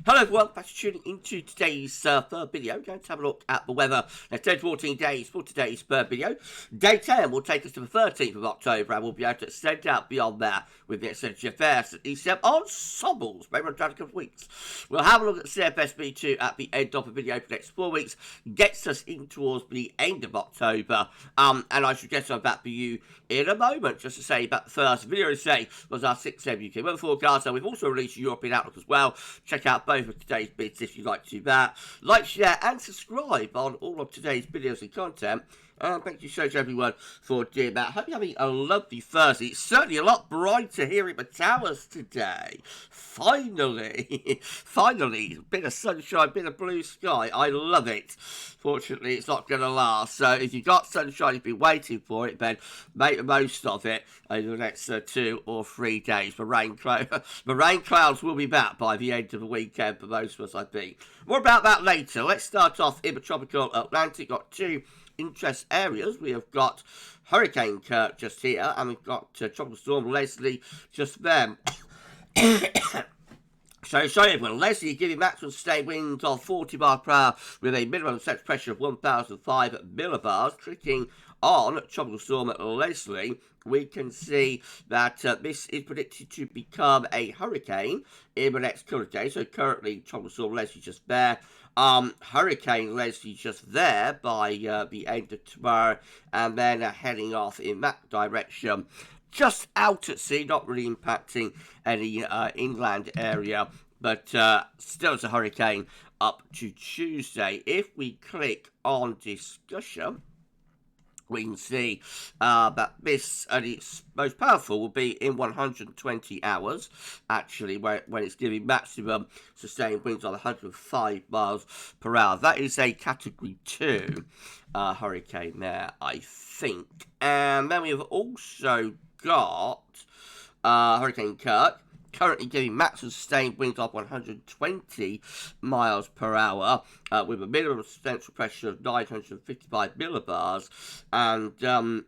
Hello everyone, thanks for tuning into today's third video. We're going to have a look at the weather. Now, 10 to 14 days for today's third video. Day 10 will take us to the 13th of October, and we'll be able to extend out beyond that with the extended GFS and ECM ensembles, maybe on a couple of weeks. We'll have a look at CFSB2 at the end of the video for the next 4 weeks. Gets us in towards the end of October, and I should get on that for you in a moment. Just to say about the first video today was our 6-7 UK weather forecast, and we've also released a European outlook as well. Check out both of today's bits if you'd like to do that. Like, share and subscribe on all of today's videos and content. And thank you so much everyone for doing that. Hope you're having a lovely Thursday. It's certainly a lot brighter here in the towers today. Finally. Finally. Bit of sunshine, bit of blue sky. I love it. Fortunately, it's not going to last. So if you've got sunshine, you've been waiting for it, then make the most of it over the next 2 or 3 days. The rain clouds will be back by the end of the weekend for most of us, I think. More about that later. Let's start off in the tropical Atlantic. Got 2 interest areas. We have got Hurricane Kirk just here, and we've got Tropical Storm Leslie just there. So, sorry everyone, Leslie giving maximum sustained winds of 40 miles per hour with a minimum central pressure of 1,005 millibars. Clicking on Tropical Storm Leslie, we can see that this is predicted to become a hurricane in the next couple of days. So currently, Tropical Storm Leslie just there. Hurricane Leslie just there by the end of tomorrow, and then heading off in that direction. Just out at sea, not really impacting any inland area, but still as a hurricane up to Tuesday. If we click on discussion, we can see that this, and its most powerful, will be in 120 hours, actually, when it's giving maximum sustained winds of 105 miles per hour. That is a Category 2 hurricane there, I think. And then we have also got Hurricane Kirk, currently giving maximum sustained winds of 120 miles per hour with a minimum central pressure of 955 millibars, and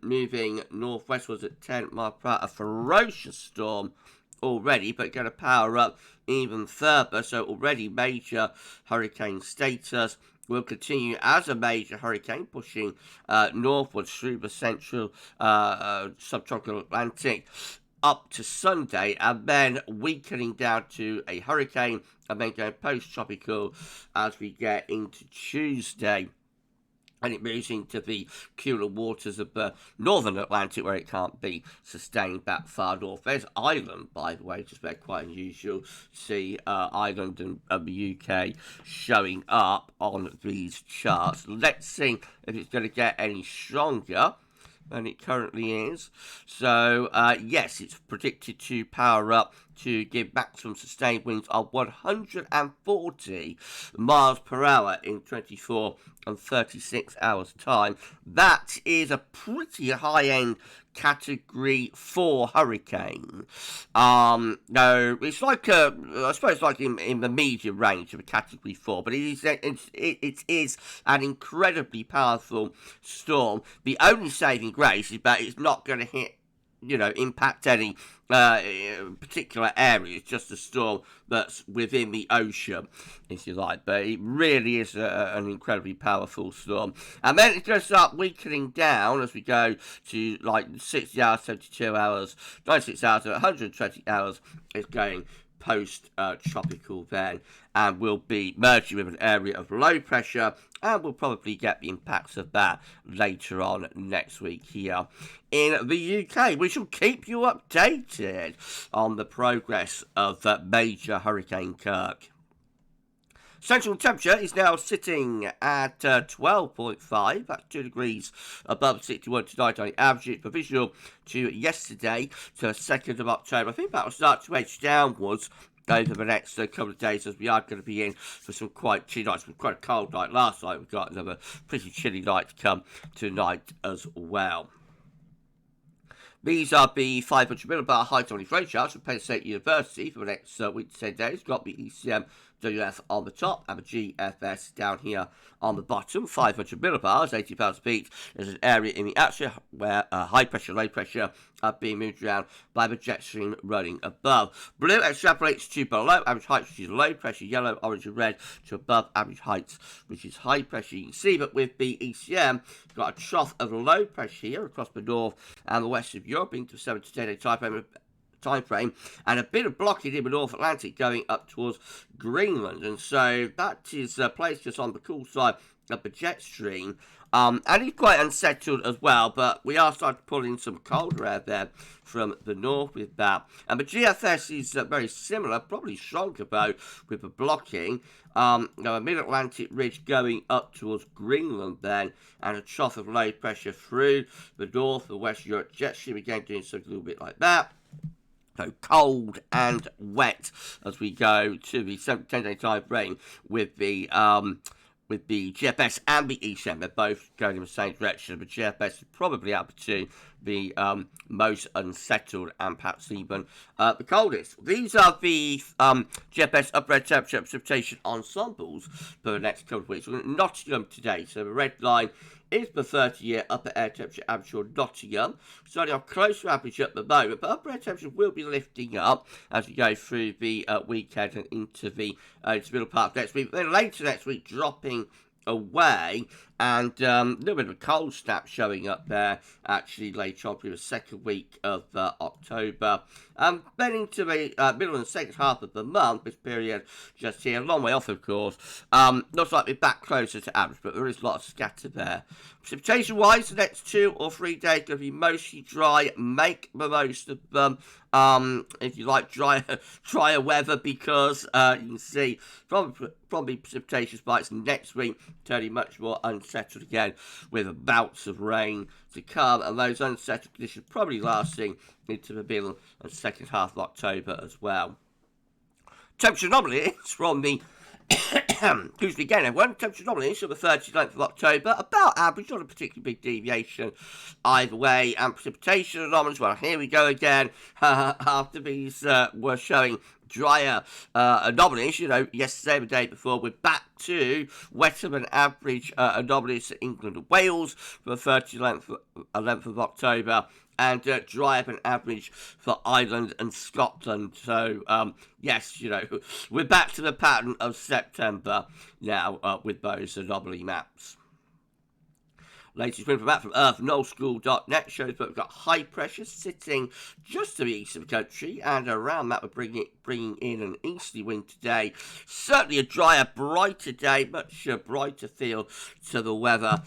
moving northwestwards at 10 miles per hour. A ferocious storm already, but going to power up even further, so already major hurricane status. Will continue as a major hurricane, pushing northwards through the central subtropical Atlantic up to Sunday, and then weakening down to a hurricane, and then going post-tropical as we get into Tuesday. And it moves into the cooler waters of the northern Atlantic, where it can't be sustained that far north. There's Ireland, by the way, just very quite unusual to see Ireland and the UK showing up on these charts. Let's see if it's going to get any stronger than it currently is. So, yes, it's predicted to power up to give maximum sustained winds of 140 miles per hour in 24 and 36 hours time. That is a pretty high-end Category 4 hurricane. No, it's like I suppose like in the medium range of a Category 4, but it is an incredibly powerful storm. The only saving grace is that it's not going to hit, impact any particular areas, just a storm that's within the ocean, if you like. But it really is an incredibly powerful storm. And then it's going to start weakening down as we go to like 60 hours, 72 hours, 96 hours, 120 hours. It's going post-tropical then, and will be merging with an area of low pressure, and we'll probably get the impacts of that later on next week here in the UK. We shall keep you updated on the progress of major Hurricane Kirk. Central temperature is now sitting at 12.5. That's 2 degrees above 61 tonight on the average. Provisional to yesterday, to the 2nd of October. I think that will start to edge downwards over the next couple of days, as we are going to be in for some quite chilly nights. Quite a cold night last night. We've got another pretty chilly night to come tonight as well. These are the 500 millibar high 24 charts from Penn State University for the next week to 10 days. Got the ECM WF on the top, and the GFS down here on the bottom. 500 millibars, 80 pounds a piece. There's an area in the atmosphere where high pressure, low pressure are being moved around by the jet stream running above. Blue extrapolates to below average heights, which is low pressure. Yellow, orange, and red to above average heights, which is high pressure. You can see that with the ECM, you've got a trough of low pressure here across the north and the west of Europe into 7 to 10 day time frame, and a bit of blockage in the North Atlantic going up towards Greenland, and so that is placed just on the cool side of the jet stream, and it's quite unsettled as well, but we are starting to pull in some colder air there from the north with that, and the GFS is very similar, probably stronger though with the blocking. A mid-Atlantic ridge going up towards Greenland then, and a trough of low pressure through the North and West Europe jet stream, again doing something a little bit like that. So cold and wet as we go to the 7-10 day time frame with the GFS and the ECM. They're both going in the same direction. The GFS is probably out to the most unsettled and perhaps even the coldest. These are the GFS upper air temperature precipitation ensembles for the next couple of weeks. We're in Nottingham today, so the red line is the 30-year upper air temperature average for Nottingham. Starting off close to average at the moment, but upper air temperature will be lifting up as we go through the weekend and into the middle part of next week. Then later next week, dropping away, and a little bit of a cold snap showing up there actually later on through the second week of October. Then into the middle and second half of the month, this period just here, a long way off of course, not likely back closer to average, but there is a lot of scatter there. Precipitation wise, the next 2 or 3 days going to be mostly dry. Make the most of them, if you like, drier weather, because you can see probably precipitation spikes next week turning much more unsettled again, with bouts of rain to come, and those unsettled conditions probably lasting into the middle and second half of October as well. Temperature anomaly is from the excuse me again, everyone. Temperature anomaly is from the 39th of October, about average, not a particularly big deviation either way. And precipitation anomalies, well, here we go again. After these were showing drier anomalies, yesterday, the day before, we're back to wetter than average anomalies to England and Wales for the 39th of October, and drier than average for Ireland and Scotland. So, yes, we're back to the pattern of September now with those anomaly maps. Latest wind map from Earth, nullschool.net shows that we've got high pressure sitting just to the east of the country, and around that we're bringing in an easterly wind today. Certainly a drier, brighter day, much brighter feel to the weather,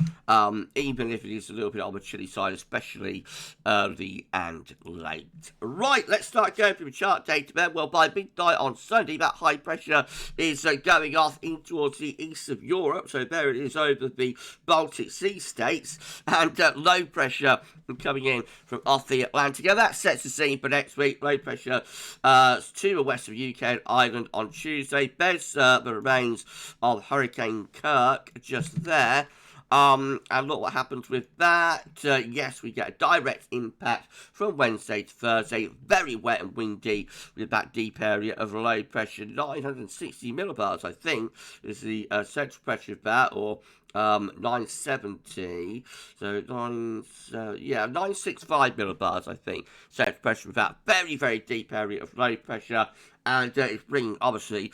even if it is a little bit on the chilly side, especially early and late. Right, let's start going through the chart data then. Well, by midnight on Sunday, that high pressure is going off in towards the east of Europe, so there it is over the Baltic Sea states. And low pressure coming in from off the Atlantic. And that sets the scene for next week. Low pressure to the west of UK and Ireland on Tuesday. There's the remains of Hurricane Kirk just there. And look what happens with that. Yes, we get a direct impact from Wednesday to Thursday. Very wet and windy with that deep area of low pressure. 960 millibars, I think, is the central pressure of that, or 970, so 965 millibars, I think, central pressure with that very, very deep area of low pressure, and it's bringing, obviously,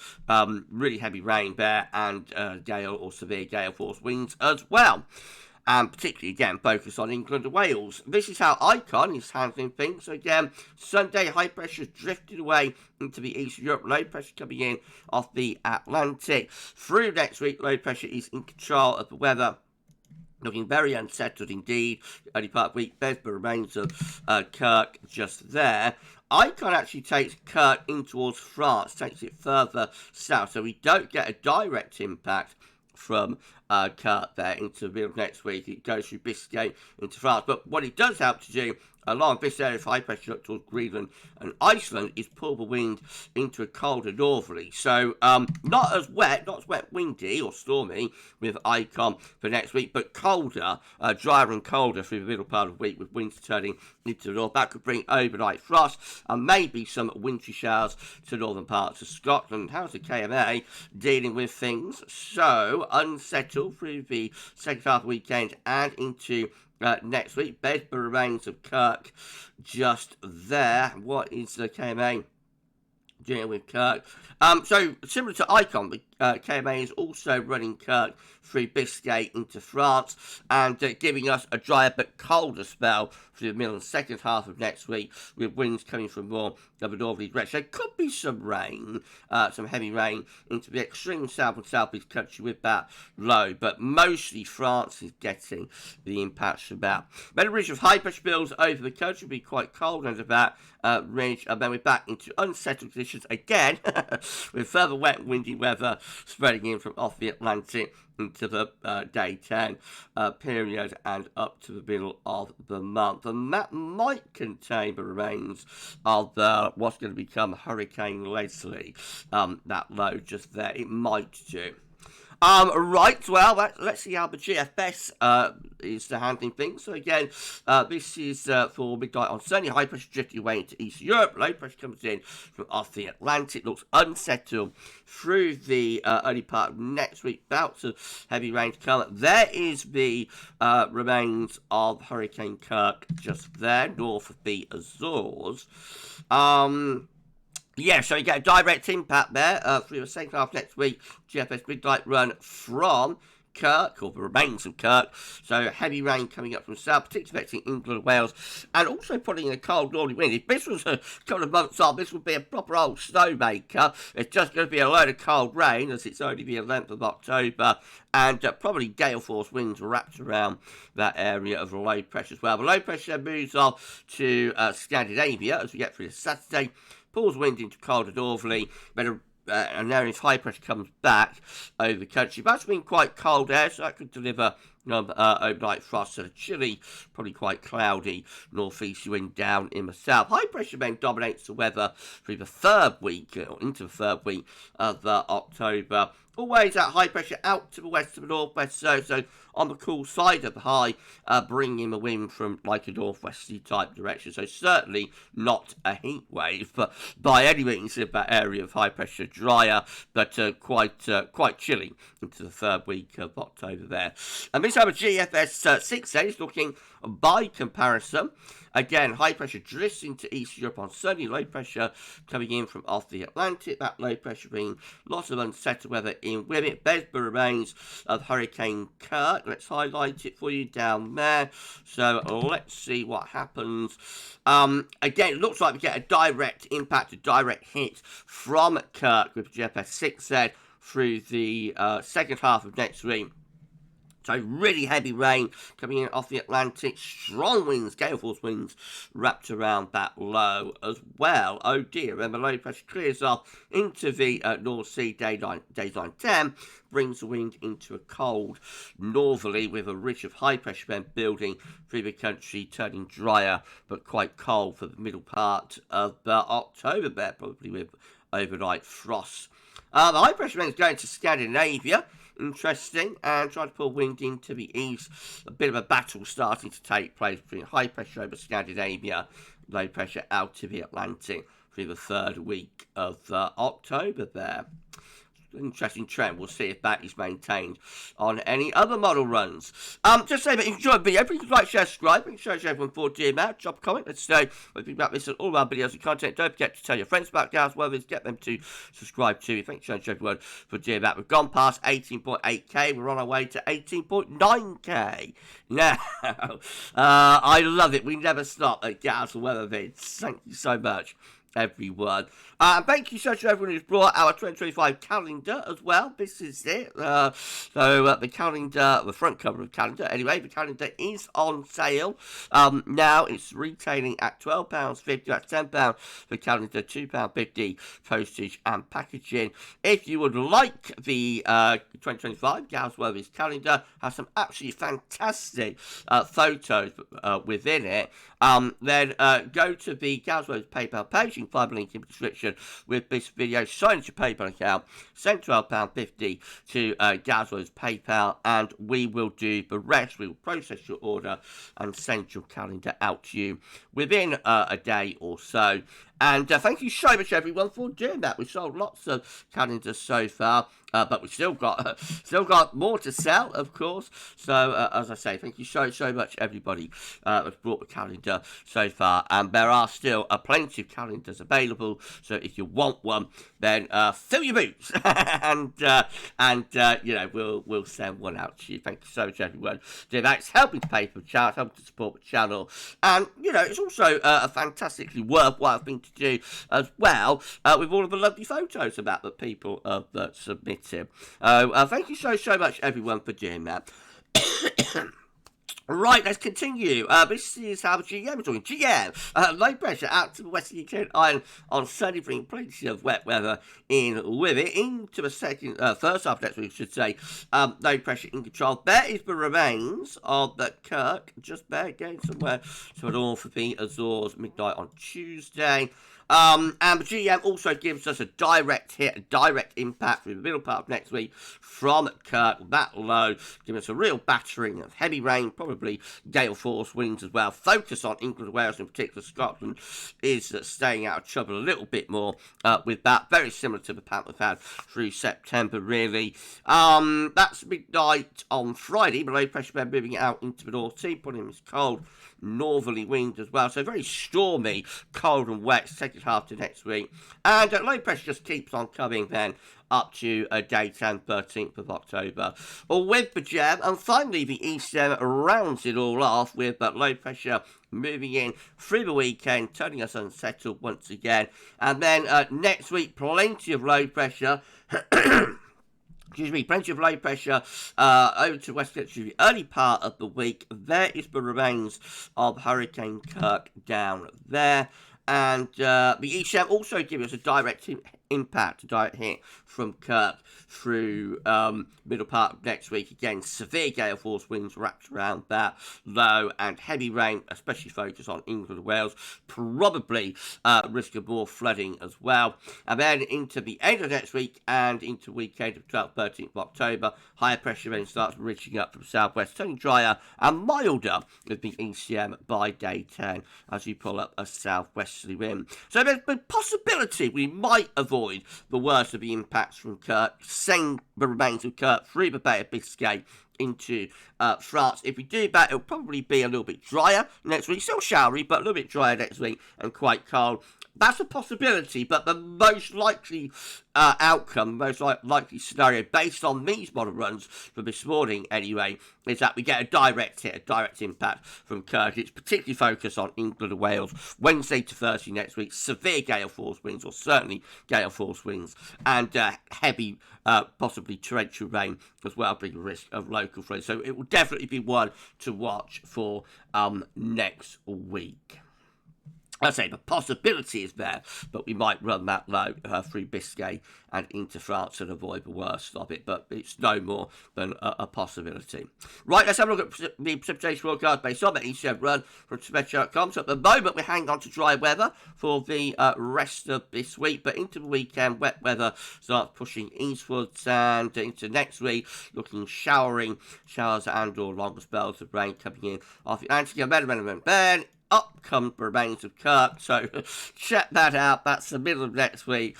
really heavy rain there, and gale or severe gale force winds as well. And particularly, again, focus on England and Wales. This is how Icon is handling things. So, again, Sunday, high pressure drifted away into the east of Europe. Low pressure coming in off the Atlantic. Through next week, low pressure is in control of the weather. Looking very unsettled indeed. Early part of the week, there's the remains of Kirk just there. Icon actually takes Kirk in towards France, takes it further south. So we don't get a direct impact from Kirk there into the middle of next week. It goes through Biscay into France. But what it does help to do along this area of high pressure up towards Greenland and Iceland is pull the wind into a colder northerly. So not as wet windy or stormy with Icon for next week, but colder, drier and colder through the middle part of the week with winds turning into the north. That could bring overnight frost and maybe some wintry showers to northern parts of Scotland. How's the KMA dealing with things? So unsettled through the second half of the weekend and into next week. Bedford remains of Kirk just there. What is the KMA dealing with Kirk? So similar to Icon, the KMA is also running Kirk through Biscay into France and giving us a drier but colder spell through the middle and second half of next week with winds coming from more of a northerly direction. There could be some rain, some heavy rain into the extreme south and southeast country with that low, but mostly France is getting the impacts from that. Then a ridge of high pressure bills over the country will be quite cold under that ridge, and then we're back into unsettled conditions again with further wet windy weather spreading in from off the Atlantic into the day 10 period and up to the middle of the month. And that might contain the remains of what's going to become Hurricane Leslie, that low just there. It might do. Right, well, let's see how the GFS is handling things. So again, this is for midnight on Sunday. High pressure drifting away into East Europe. Low pressure comes in from off the Atlantic. Looks unsettled through the early part of next week. Bouts of heavy rain to come. There is the remains of Hurricane Kirk just there, north of the Azores. Yeah, so you get a direct impact there through the second half next week. GFS midnight run from Kirk, or the remains of Kirk. So heavy rain coming up from south, particularly affecting England and Wales, and also putting in a cold northerly wind. If this was a couple of months on, this would be a proper old snowmaker. It's just going to be a load of cold rain, as it's only the 11th of October, and probably gale force winds wrapped around that area of the low pressure as well. The low pressure moves off to Scandinavia as we get through to Saturday. Pulls wind into colder northerly, but an area of high pressure comes back over the country. But it's been quite cold there, so that could deliver overnight frost and a chilly, probably quite cloudy northeast wind down in the south. High pressure then dominates the weather through the third week, or into the third week of October. Always that high pressure out to the west to the northwest, so on the cool side of the high, bringing the wind from like a northwesterly type direction. So certainly not a heat wave, but by any means in that area of high pressure, drier, but quite chilly into the third week of October there. And this time of GFS 6 is looking by comparison. Again, high pressure drifts into East Europe on Sunday. Low pressure coming in from off the Atlantic. That low pressure bringing lots of unsettled weather in with it. Bedford remains of Hurricane Kirk. Let's highlight it for you down there. So let's see what happens. Again, it looks like we get a direct impact, a direct hit from Kirk with GFS 6Z through the second half of next week. So really heavy rain coming in off the Atlantic, strong winds, gale force winds wrapped around that low as well. Oh dear, when the low pressure clears off into the North Sea daytime 10, brings the wind into a cold northerly with a ridge of high pressure then building through the country, turning drier but quite cold for the middle part of October there, probably with overnight frost. The high pressure then is going to Scandinavia. Interesting, and trying to pull wind into the east. A bit of a battle starting to take place between high pressure over Scandinavia, low pressure out to the Atlantic through the third week of October there. Interesting trend. We'll see if that is maintained on any other model runs. Just say that if you enjoyed the video, please like, share, subscribe, and show everyone for dear Matt. Drop a comment. Let's know what you think about this and all of our videos and content. Don't forget to tell your friends about GavsWeatherVids. Get them to subscribe too. Thanks so much everyone for dear Matt. We've gone past 18.8k. We're on our way to 18.9k now. I love it. We never stop at GavsWeatherVids. Thank you so much everyone. Thank you so much to everyone who's brought our 2025 calendar as well. This is it. The calendar, the front cover of the calendar. Anyway, the calendar is on sale. Now it's retailing at £12.50. That's £10 for calendar, £2.50 postage and packaging. If you would like the 2025 GavsWeatherVids calendar, has some absolutely fantastic photos within it. Then go to the GavsWeatherVids PayPal page. You can find the link in the description with this video. Sign into your PayPal account, send £12.50 to GavsWeatherVids PayPal, and we will do the rest. We will process your order and send your calendar out to you within a day or so. And thank you so much, everyone, for doing that. We've sold lots of calendars so far, but we've still got more to sell, of course. So, as I say, thank you so much, everybody that's brought the calendar so far. And there are still plenty of calendars available. So, if you want one, then fill your boots, and you know, we'll send one out to you. Thank you so much, everyone. It's helping to pay for the channel, it's helping to support the channel, and you know, it's also a fantastically worthwhile thing to do as well, with all of the lovely photos about the people that submitted. Thank you so much, everyone, for doing that. Right, let's continue. This is how the GM is doing. GM, low pressure out to the western UK Island on Sunday, bringing plenty of wet weather in with it. Into the first half of next week, I should say. Low pressure in control. There is the remains of the Kirk, just there again somewhere to the north of the Azores, midnight on Tuesday. And the GM also gives us a direct hit, a direct impact through the middle part of next week from Kirk. That low, giving us a real battering of heavy rain, probably gale force winds as well. Focus on England and Wales, in particular Scotland, is staying out of trouble a little bit more with that. Very similar to the pattern we've had through September, really. That's midnight on Friday. The low pressure bed moving out into the North Sea, putting this cold northerly wind as well. So very stormy, cold and wet second half to next week. And low pressure just keeps on coming then up to day 10, 13th of October. With the gem, and finally the ECM rounds it all off with low pressure moving in through the weekend, turning us unsettled once again. And then next week, plenty of low pressure. Plenty of low pressure over to West Country the early part of the week. There is the remains of Hurricane Kirk down there. And the ECM also gives us a direct impact, a direct hit from Kirk through middle part of next week. Again, severe gale force winds wrapped around that, low and heavy rain, especially focused on England and Wales. Probably risk of more flooding as well. And then into the end of next week and into weekend of 12th, 13th of October, higher pressure then starts reaching up from southwest, turning drier and milder with the ECM by day 10 as we pull up a southwesterly wind. So there's a possibility we might avoid the worst of the impacts from Kirk, send the remains of Kirk through the Bay of Biscay into France. If we do that, it'll probably be a little bit drier next week. Still showery, but a little bit drier next week and quite cold. That's a possibility, but the most likely outcome, most likely scenario, based on these model runs from this morning anyway, is that we get a direct hit, a direct impact from Kirk. It's particularly focused on England and Wales. Wednesday to Thursday next week, severe gale force winds, or certainly gale force winds, and heavy, possibly torrential rain as well, big risk of local flooding. So it will definitely be one to watch for next week. I say the possibility is there, but we might run that low through Biscay and into France and avoid the worst of it, but it's no more than a possibility. Right, let's have a look at the precipitation forecast based on the ECM run from Smetcher.com. So at the moment, we hang on to dry weather for the rest of this week, but into the weekend, wet weather starts pushing eastwards, and into next week, looking showers and or longer spells of rain coming in off the Atlantic. And then up come the remains of Kirk, so check that out. That's the middle of next week.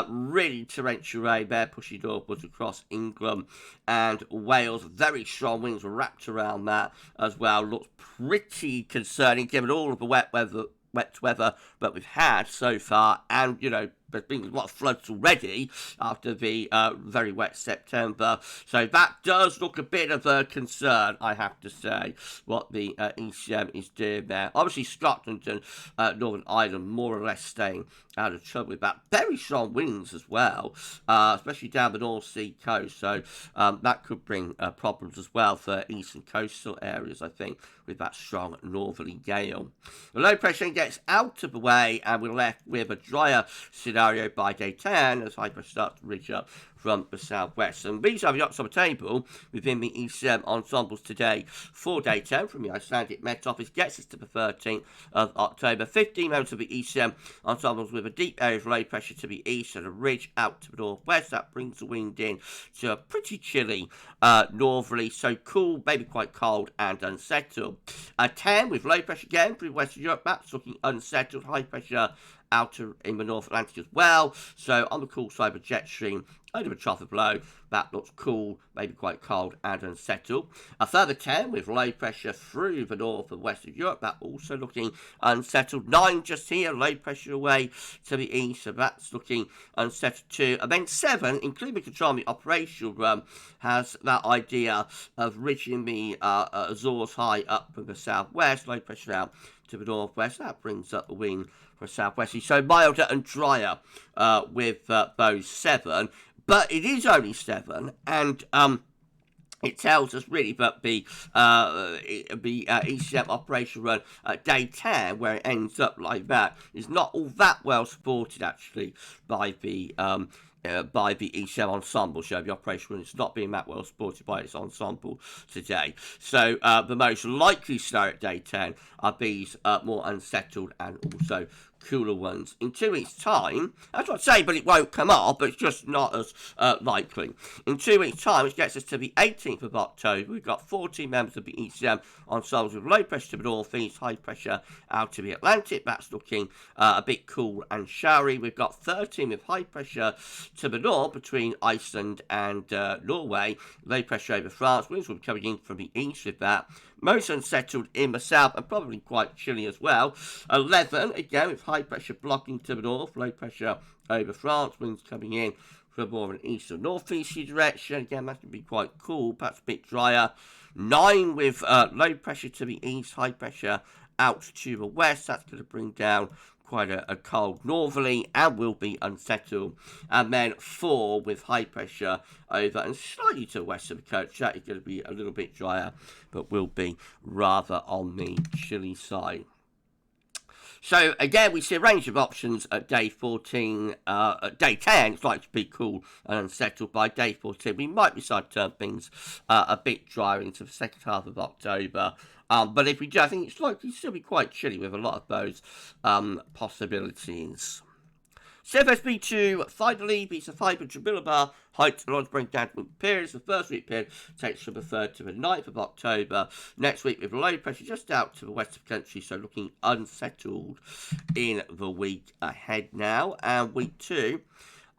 Really torrential rain there, pushing northwards across England and Wales. Very strong winds wrapped around that as well. Looks pretty concerning given all of the wet weather that we've had so far, and you know, there's been a lot of floods already after the very wet September. So that does look a bit of a concern, I have to say, what the ECM is doing there. Obviously, Scotland and Northern Ireland more or less staying out of trouble with that. Very strong winds as well, especially down the North Sea coast. So that could bring problems as well for eastern coastal areas, I think, with that strong northerly gale. The low pressure gets out of the way, and we're left with a drier scenario by day 10 as high pressure starts to ridge up from the southwest. And these are the October table within the ECM ensembles today for day 10 from the Icelandic Met Office gets us to the 13th of October. 15 members of the ECM ensembles with a deep area of low pressure to the east and a ridge out to the northwest. That brings the wind in to a pretty chilly northerly, so cool, maybe quite cold and unsettled. 10 with low pressure again through Western Europe. That's looking unsettled. High pressure out in the North Atlantic as well. So on the cool side of the jet stream, under the trough of low, that looks cool, maybe quite cold and unsettled. A further 10 with low pressure through the north and west of Europe, that also looking unsettled. 9 just here, low pressure away to the east, so that's looking unsettled too. And then 7, including the control the operational run, has that idea of ridging the Azores high up from the southwest, low pressure out to the northwest. That brings up the wind for southwesterly, so milder and drier with those 7. But it is only 7, and it tells us really that the ECM operation run at day 10, where it ends up like that, is not all that well supported actually by the ECM ensemble. So the operation run is not being that well supported by its ensemble today. So the most likely scenario at day 10 are these more unsettled and also cooler ones. In 2 weeks' time, that's what I say, but it won't come up, but it's just not as likely. In 2 weeks' time, which gets us to the 18th of October, we've got 14 members of the ECM ensembles with low pressure to the northeast, high pressure out to the Atlantic. That's looking a bit cool and showery. We've got 13 with high pressure to the north between Iceland and Norway. Low pressure over France. Winds will be coming in from the east with that. Most unsettled in the south and probably quite chilly as well. 11, again, with high pressure blocking to the north, low pressure over France, winds coming in from more of an east or northeasterly direction. Again, that can be quite cool, perhaps a bit drier. 9 with low pressure to the east, high pressure out to the west. That's going to bring down quite a cold northerly and will be unsettled. And then 4 with high pressure over and slightly to the west of the coast. That is going to be a little bit drier, but will be rather on the chilly side. So again, we see a range of options at day 14. At day 10, it's likely to be cool and unsettled. By day 14, we might decide to turn things a bit drier into the second half of October. But if we do, I think it's likely to still be quite chilly with a lot of those possibilities. CFSB2 finally beats a 500 millibar height and bring down to periods. The first week period takes from the 3rd to the 9th of October. Next week with low pressure just out to the west of the country, so looking unsettled in the week ahead now. And week 2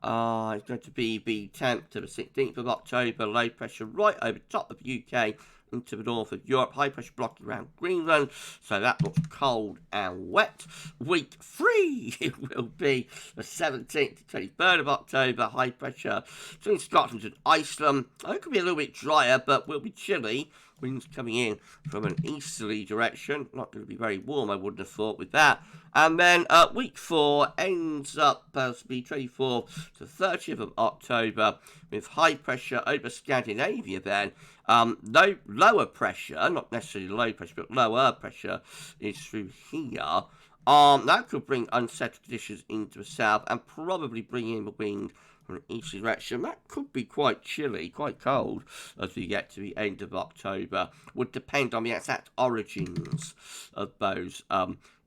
is going to be the 10th to the 16th of October. Low pressure right over top of the UK into the north of Europe, high pressure blocking around Greenland, so that looks cold and wet. Week 3 it will be the 17th to 23rd of October, high pressure between Scotland and Iceland. It could be a little bit drier, but will be chilly. Winds coming in from an easterly direction. Not going to be very warm, I wouldn't have thought, with that. And then week 4 ends up as the 24th to 30th of October with high pressure over Scandinavia then. Lower pressure, not necessarily low pressure, but lower pressure is through here. That could bring unsettled conditions into the south and probably bring in the wind from an easterly direction. That could be quite chilly, quite cold as we get to the end of October. Would depend on the exact origins of those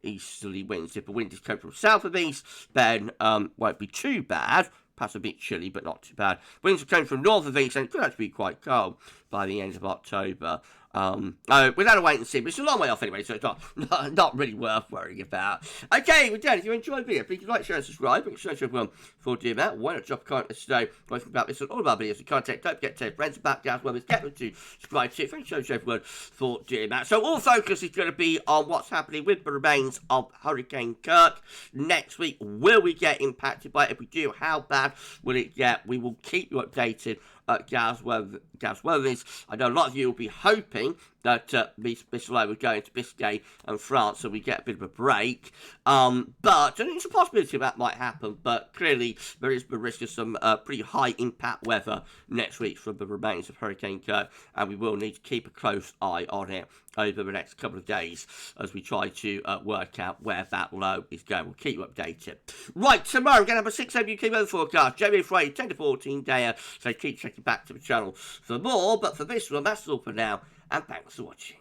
easterly winds. If the wind is coming from south of east, then won't be too bad. Perhaps a bit chilly, but not too bad. Winds are coming from north of east, and it could actually be quite cold by the end of October. Without a wait and see, but it's a long way off anyway, so it's not really worth worrying about. Okay, we're done. If you enjoyed the video, please like, share, and subscribe. Make sure to everyone for doing that. Why not drop a comment today? Talking about this on all of our videos and content. Don't forget to tell your friends about GavsWeatherVids. Get them to subscribe to it. Thank you so much everyone for doing that. So all focus is going to be on what's happening with the remains of Hurricane Kirk next week. Will we get impacted by it? If we do, how bad will it get? We will keep you updated at GavsWeatherVids. I know a lot of you will be hoping that this low will go into Biscay and France, so we get a bit of a break. But it's a possibility that might happen. But clearly, there is the risk of some pretty high impact weather next week from the remains of Hurricane Kirk, and we will need to keep a close eye on it over the next couple of days as we try to work out where that low is going. We'll keep you updated. Right, tomorrow we're going to have a 6 a.m. UK weather forecast. January, Friday, 10 to 14 day. So keep checking back to the channel for more. But for this one, that's all for now. And thanks for watching.